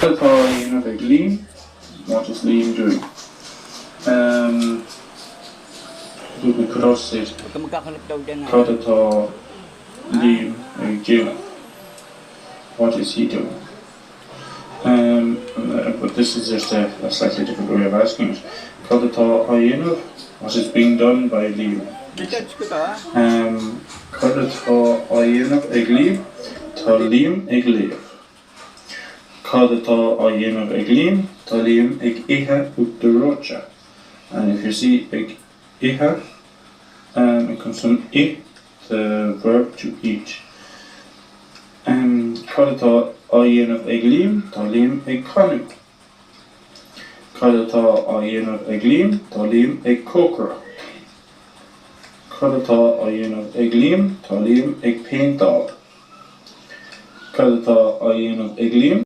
Tá dhéanamh ag líam, what is líam doing? Dúirt na crósaid, Huwag ka magkakalap daw dyan. cad atá líam ag déanamh. What is he doing? But this is just a slightly different way of asking it. Cad atá dhéanamh, what is being done by líam? Research ko to ha. Cad atá dhéanamh ag líam, tá líam ag léamh. Cad atá dhéanamh ag líam, tá líam ag ithe út do róte. And if you see ag ithe, it comes from it, the verb to eat. Cad atá dhéanamh ag líam, tá líam ag canú. Cad atá dhéanamh ag líam, tá líam ag cócara. Cad atá dhéanamh ag líam, tá líam ag péinteáil. Cad atá dhéanamh ag líam,